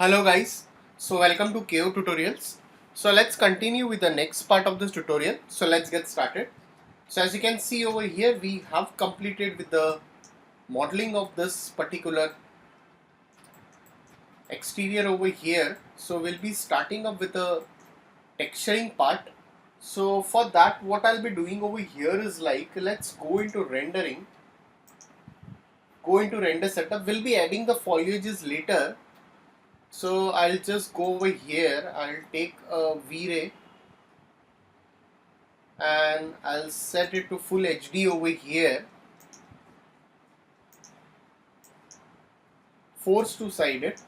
Hello guys, so welcome to KO tutorials. So let's continue with the next part of this tutorial. So let's get started. So as you can see over here, we have completed with the modeling of this particular exterior over here. So we'll be starting up with the texturing part. So for that, what I'll be doing over here is like, let's go into rendering, go into render setup. We'll be adding the foliages later. So I'll just go over here, I'll take a V-Ray and I'll set it to full HD over here, force to side it.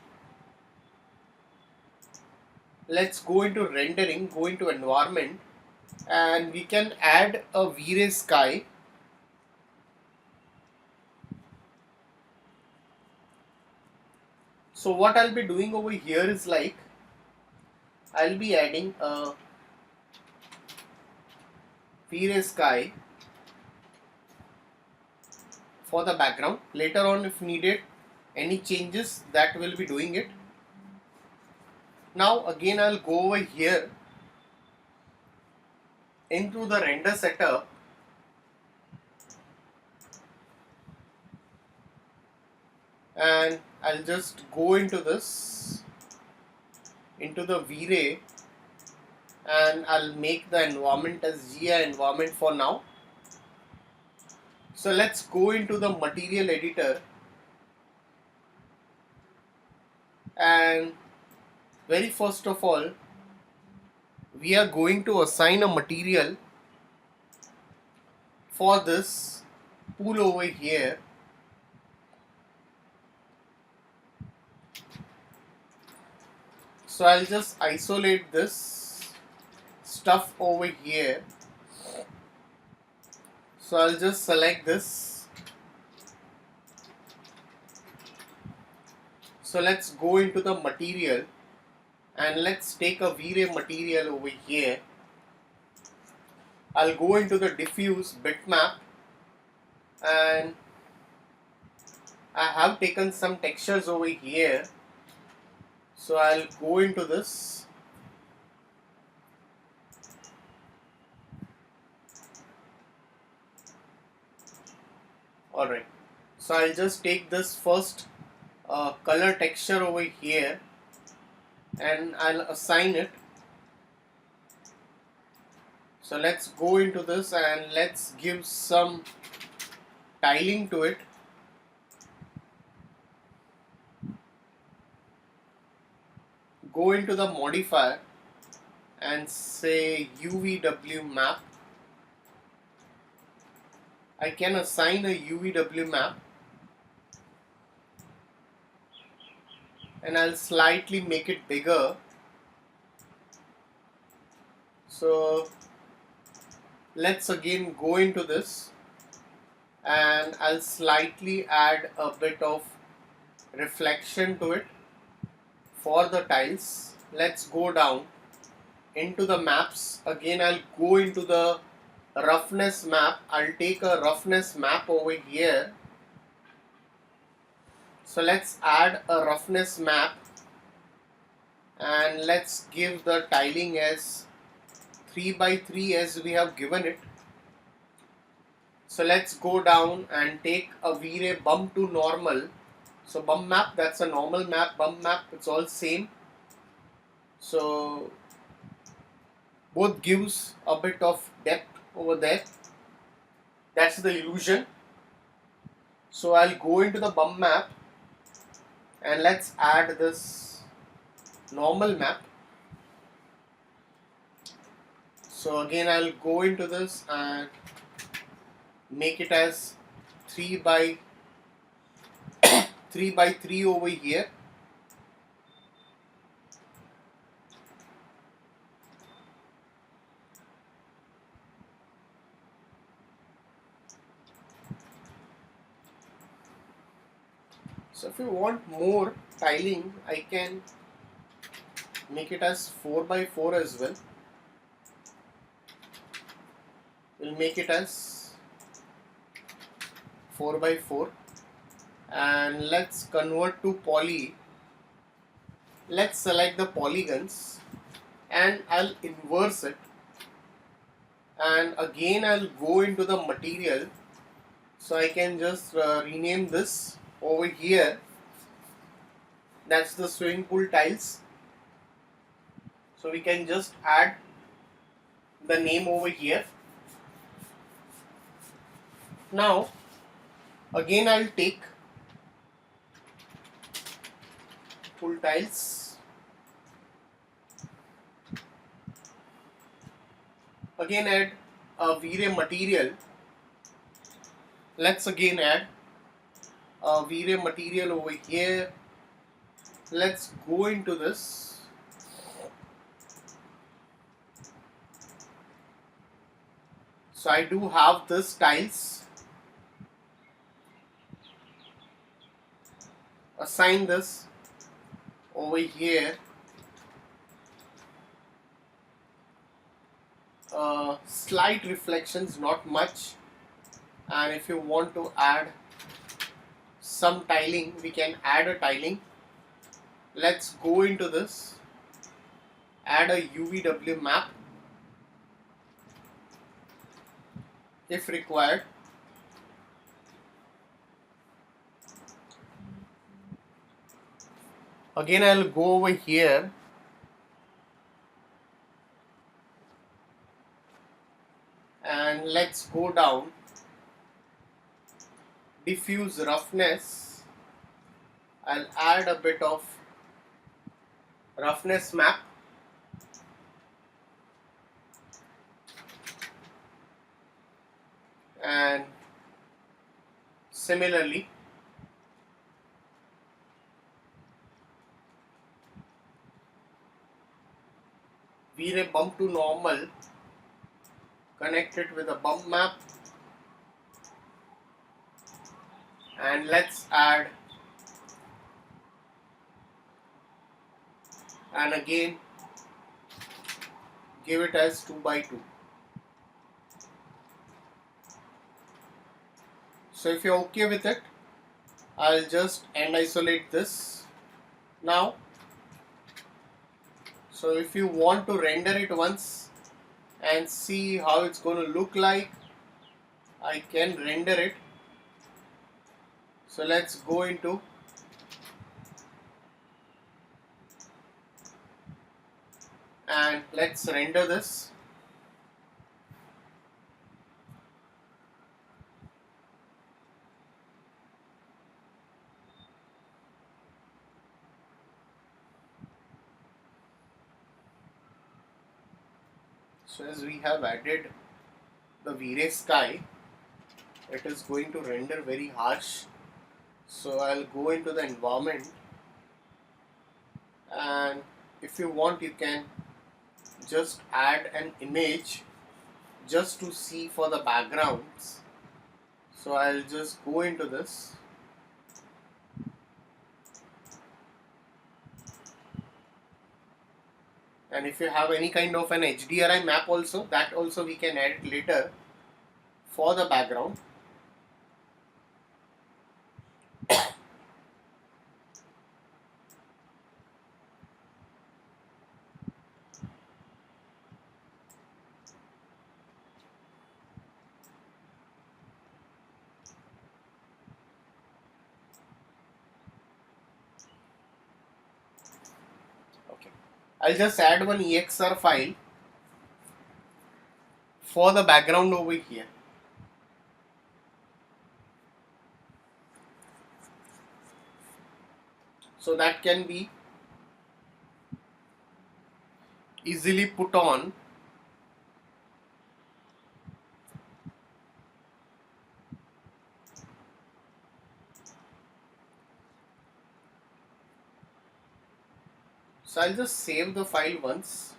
Let's go into rendering, go into environment, and we can add a V-Ray sky. So what I'll be doing over here is like, I'll be adding a V-Ray sky for the background. Later on, if needed any changes, that will be doing it. Now again I'll go over here into the render setup and I'll just go into this, into the V-Ray, and I'll make the environment as GI environment for now. So let's go into the material editor and very first of all we are going to assign a material for this pool over here. So I'll just isolate this stuff over here. So I'll just select this. So let's go into the material and let's take a V-Ray material over here. I'll go into the diffuse bitmap and I have taken some textures over here. So I'll go into this. Alright, so I'll just take this first color texture over here and I'll assign it. So let's go into this and let's give some tiling to it. Go into the modifier and say UVW map. I can assign a UVW map and I'll slightly make it bigger. So let's again go into this and I'll slightly add a bit of reflection to it for the tiles. Let's go down into the maps. Again I'll go into the roughness map. I'll take a roughness map over here. So let's add a roughness map and let's give the tiling as 3 by 3 as we have given it. So let's go down and take a V-Ray bump to normal. So bump map, that's a normal map, bump map, it's all same. So both gives a bit of depth over there. That's the illusion. So I'll go into the bump map and let's add this normal map. So again I'll go into this and make it as 3 by 3 over here. So if you want more tiling, I can make it as 4 by 4 as well. We'll make it as 4 by 4 and let's convert to poly. let's select the polygons and I'll inverse it, and again I'll go into the material, so I can just rename this over here. That's the swimming pool tiles, so we can just add the name over here. Now again I'll take pool tiles, again add a V-Ray material. Let's again add a V-Ray material over here. Let's go into this. So I do have this tiles. Assign this over here. Slight reflections, not much. And if you want to add some tiling, we can add a tiling. Let's go into this. Add a UVW map if required. Again, I'll go over here and let's go down. Diffuse roughness. I'll add a bit of roughness map. And similarly, V-Ray bump to normal, connect it with a bump map, and let's add, and again give it as 2x2. So if you're okay with it, I'll just end isolate this now. So if you want to render it once and see how it's going to look like, I can render it. So let's go into and let's render this. So as we have added the V-Ray sky, it is going to render very harsh. So I'll go into the environment, and if you want, you can just add an image just to see for the backgrounds. So I'll just go into this. And if you have any kind of an HDRI map also, that also we can add later for the background. Okay, I'll just add one EXR file for the background over here. So that can be easily put on. So I'll just save the file once.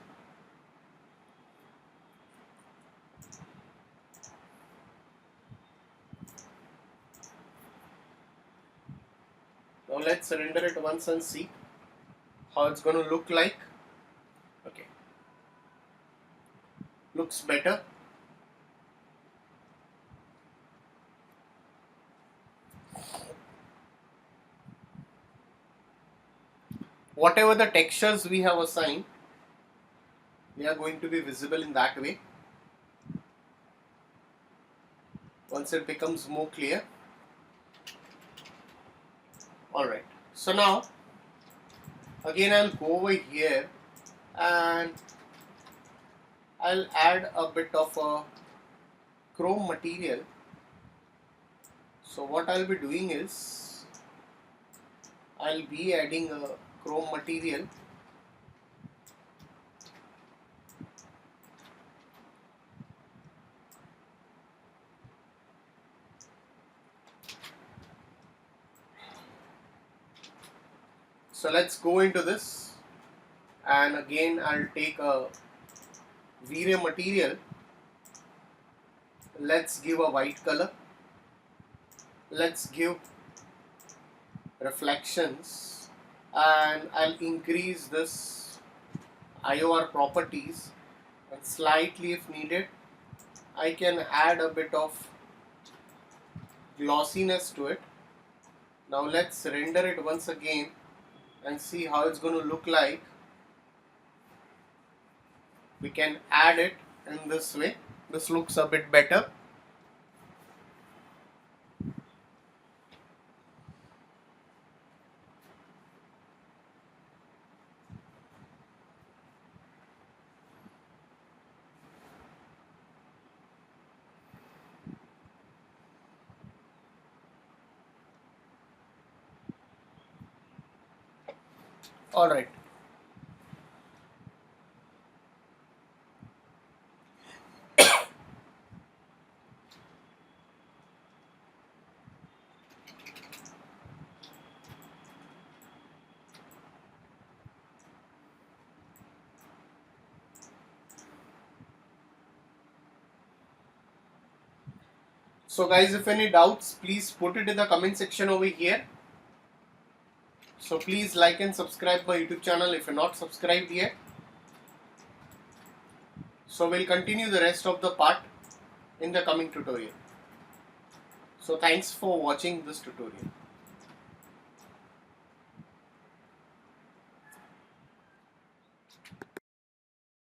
Now let's render it once and see how it's going to look like. Okay, looks better. whatever the textures we have assigned, they are going to be visible in that way once it becomes more clear. Alright, so now again I'll go over here and I'll add a bit of a chrome material. So what I'll be doing is I'll be adding a chrome material. So let's go into this, and again I'll take a V-Ray material. Let's give a white color. Let's give reflections, and I'll increase this IOR properties, and slightly if needed I can add a bit of glossiness to it. Now let's render it once again and see how it's going to look like. We can add it in this way. This looks a bit better. Alright. So guys, if any doubts, please put it in the comment section over here. So please like and subscribe my YouTube channel if you're not subscribed yet. So we'll continue the rest of the part in the coming tutorial. So thanks for watching this tutorial.